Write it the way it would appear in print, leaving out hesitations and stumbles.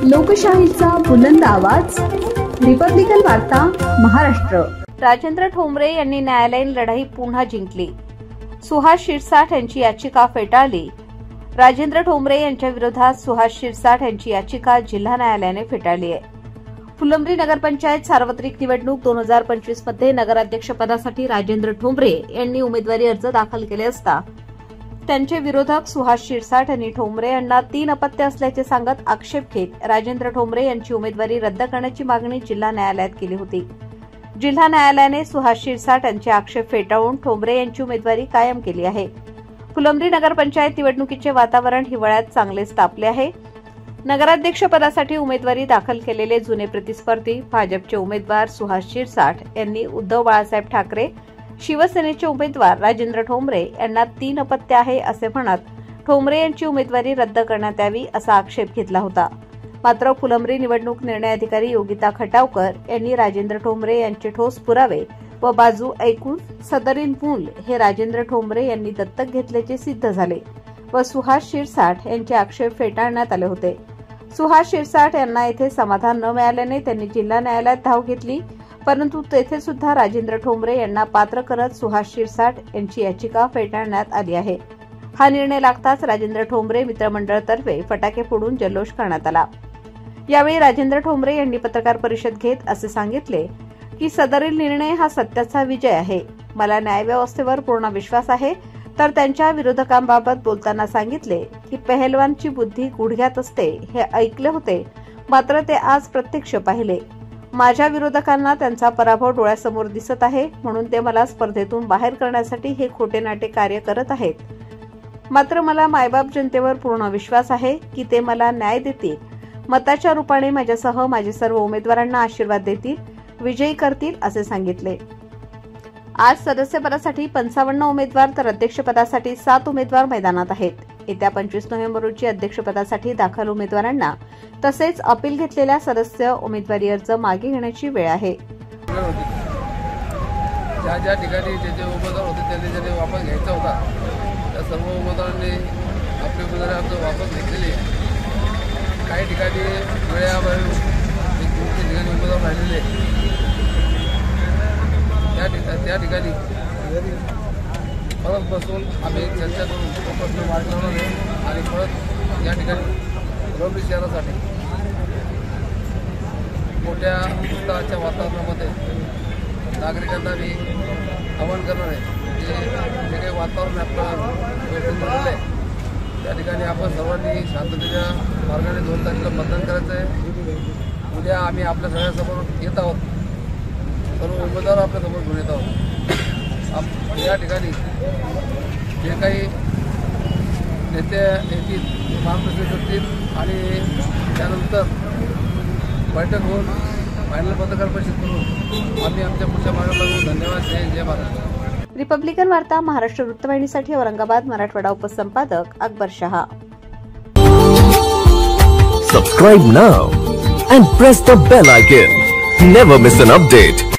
लोकशाहीचा बुलंद आवाज, रिपब्लिकन वार्ता महाराष्ट्र। राजेंद्र ठोंबरे यांनी न्यायालयीन लढाई पुन्हा जिंकली। सुहास शिरसाट यांची याचिका फेटाळली। राजेंद्र ठोंबरे यांच्या विरोधात सुहास शिरसाट यांची याचिका जिल्हा न्यायालयाने फेटाळली आहे। फुलंब्री नगरपंचायत सार्वत्रिक निवडणूक 2025 मध्ये नगराध्यक्षपदासाठी राजेंद्र ठोंबरे यांनी उमेदवारी अर्ज दाखल केले असता त्यांचे विरोधक सुहास शिरसाट यांनी ठोंबरे यांना 3 अपत्य असल्याचे सांगत आक्षेप घेत राजेंद्र ठोंबरे यांची उमेदवारी रद्द करण्याची मागणी जिल्हा न्यायालयात केली होती। जिल्हा न्यायालयाने सुहास शिरसाट यांचे आक्षेप फेटाळून ठोंबरे यांची उमेदवारी कायम केली आहे। फुलंब्री नगरपंचायत निवडणुकीचे वातावरण हिवाळ्यात चांगलेच तापले आहे। नगराध्यक्षपदासाठी उमेदवारी दाखल केलेले जुने प्रतिस्पर्धी भाजपचे उमेदवार सुहास शिरसाट यांनी उद्धव बाळासाहेब ठाकरे, शिवसेनेचे उमेदवार राजेंद्र ठोंबरे यांना 3 अपत्य आहे असे म्हणत ठोंबरे यांची उमेदवारी रद्द करण्यात यावी असा आक्षेप घेतला होता। मात्र फुलंब्री निवडणूक निर्णय अधिकारी योगिता खटावकर यांनी राजेंद्र ठोंबरे यांचे ठोस पुरावे व बाजू ऐकून सदरील मूल हे राजेंद्र ठोंबरे यांनी दत्तक घेतल्याचे सिद्ध झाले व सुहास शिरसाट यांचे आक्षेप फेटाळण्यात आले होते। सुहास शिरसाट यांना येथे समाधान न मिळाल्याने त्यांनी जिल्हा न्यायालयात धाव घेतली, परंतु तेथे सुद्धा राजेंद्र ठोंबरे यांना पात्र करत सुहास शिरसाट यांची याचिका फेटाळण्यात आली आहे। हा निर्णय लागताच राजेंद्र ठोंबरे मित्रमंडळातर्फे फटाके फोडून जल्लोष करण्यात आला। यावेळी राजेंद्र ठोंबरे यांनी पत्रकार परिषद घेत असे सांगितले की सदरील निर्णय हा सत्याचा विजय आहे। मला न्यायव्यवस्थेवर पूर्ण विश्वास आहे। तर त्यांच्या विरोधकांबाबत बोलताना सांगितले की पहलवानची बुद्धी गुडघ्यात असते हे ऐकले होते, मात्र ते आज प्रत्यक्ष पाहिले। माझ्या विरोधकांना त्यांचा पराभव डोळ्यासमोर दिसत आहे, म्हणून ते मला स्पर्धेतून बाहेर करण्यासाठी हे खोटे नाटे कार्य करत आहेत। मात्र मला मायबाप जनतेवर पूर्ण विश्वास आहे की ते मला न्याय देतील, मताच्या रूपाने माझ्यासह माझे सर्व उमेदवारांना आशीर्वाद देतील, विजयी करतील असे सांगितले। आज सदस्यपदासाठी 55 उमेदवार तर अध्यक्षपदासाठी 7 उमेदवार मैदानात आहेत। येत्या 25 नोव्हेंबर रोजी अध्यक्षपदासाठी दाखल उमेदवारांना तसेच अपील घेतलेल्या सदस्य उमेदवारी अर्ज मागे घेण्याची वेळ आहे। ज्या ठिकाणी जे उमेदवार होते त्यांनी वापस घ्यायचा होता त्या सर्व उमेदवारांनी आपले उमेदवारी अर्ज वापस घेतलेले आहे। काही ठिकाणी वेळेअभावी ठिकाणी उमेदवार राहिलेले त्या ठिकाणी परत बसून आम्ही चर्चा करून प्रश्न मांडणार आहे आणि परत या ठिकाणी फुलंब्री शहरासाठी मोठ्या उत्साहाच्या वातावरणामध्ये नागरिकांना मी आवाहन करणार आहे जे काही वातावरण आपलं व्यवस्थित झालेलं आहे त्या ठिकाणी आपण सर्वांनी शांततेच्या मार्गाने 2 तारखेला मतदान करायचं आहे। उद्या आम्ही आपल्या सगळ्यांसमोर येत आहोत, सर्व उमेदवार आपल्यासमोर घेऊन येत आहोत। या ठिकाणी जे काही नेते येतील मार्गदर्शन करतील आणि त्यानंतर बैठक होऊन फायनल पत्रकार परिषद करून आम्ही आमच्या पुढच्या मार्गाला लागू। धन्यवाद। जय महाराष्ट्र। रिपब्लिकन वार्ता Maharashtra वृत्तवाहिनीसाठी Aurangabad Marathwada उपसंपादक Akbar Shah. Subscribe now and press the bell icon. Never miss an update.